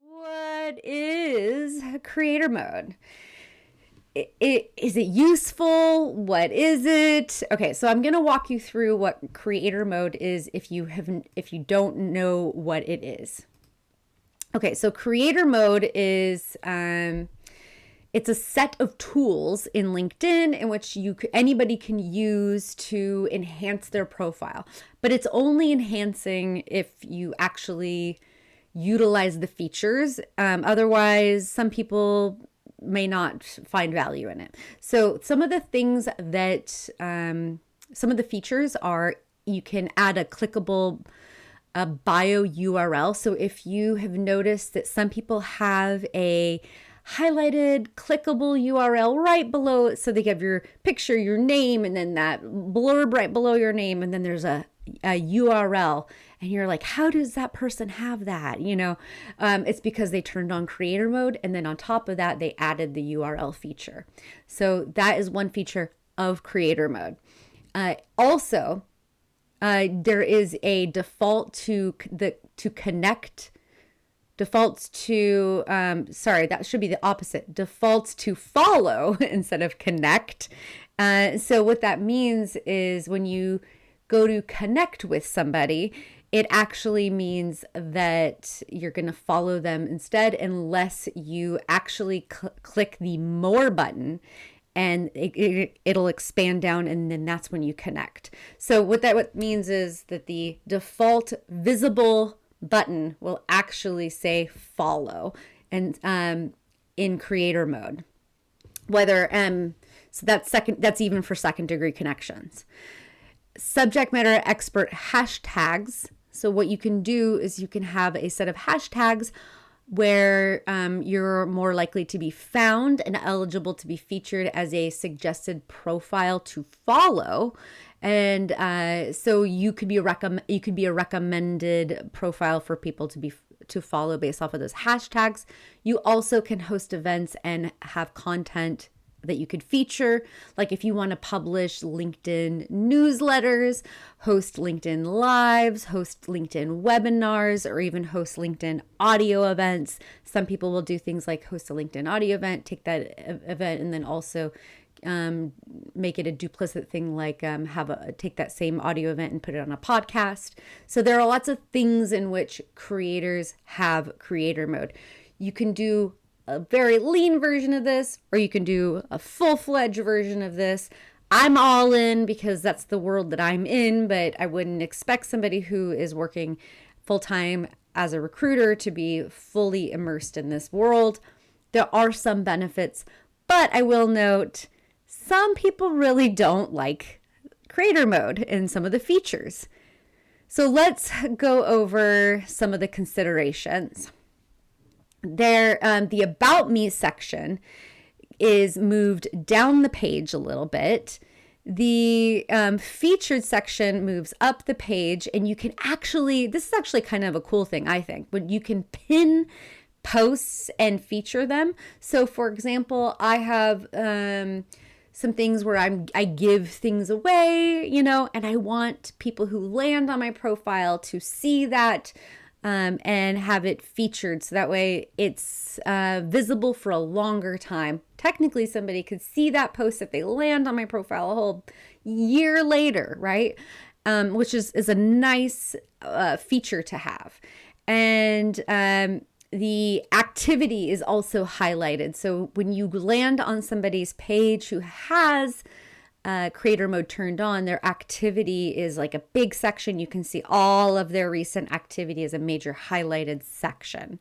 What is creator mode? Is it useful? What is it? Okay, so I'm gonna walk you through what creator mode is if you don't know what it is. Okay, so creator mode is it's a set of tools in LinkedIn in which anybody can use to enhance their profile, but it's only enhancing if you actually utilize the features. Otherwise, some people may not find value in it. So some of the things that some of the features are, you can add a clickable bio URL. So if you have noticed that some people have a highlighted clickable URL right below it, so they have your picture, your name, and then that blurb right below your name, and then there's a URL, and you're like, how does that person have that? It's because they turned on creator mode, and then on top of that, they added the URL feature. So that is one feature of creator mode. Also, there is a default to connect. Defaults to, that should be the opposite. Defaults to follow instead of connect. So what that means is when you go to connect with somebody, it actually means that you're going to follow them instead, unless you actually click the more button, and it'll expand down, and then that's when you connect. So what means is that the default visible button will actually say follow, and in creator mode. So that's even for second degree connections. Subject matter expert hashtags. So what you can do is you can have a set of hashtags where you're more likely to be found and eligible to be featured as a suggested profile to follow. And so you could be a recommended profile for people to follow based off of those hashtags. You also can host events and have content that you could feature. Like if you want to publish LinkedIn newsletters, host LinkedIn lives, host LinkedIn webinars, or even host LinkedIn audio events. Some people will do things like host a LinkedIn audio event, take that event, and then also make it a duplicate thing, like take that same audio event and put it on a podcast. So there are lots of things in which creators have creator mode. You can do a very lean version of this, or you can do a full-fledged version of this. I'm all in because that's the world that I'm in, but I wouldn't expect somebody who is working full-time as a recruiter to be fully immersed in this world. There are some benefits, but I will note some people really don't like creator mode and some of the features. So let's go over some of the considerations. The About Me section is moved down the page a little bit. The featured section moves up the page, and you can this is actually kind of a cool thing, I think, but you can pin posts and feature them. So for example, I have some things where I give things away, and I want people who land on my profile to see that and have it featured, so that way it's visible for a longer time. Technically, somebody could see that post if they land on my profile a whole year later, right? Which is a nice feature to have. And the activity is also highlighted. So when you land on somebody's page who has creator mode turned on, their activity is like a big section. You can see all of their recent activity as a major highlighted section.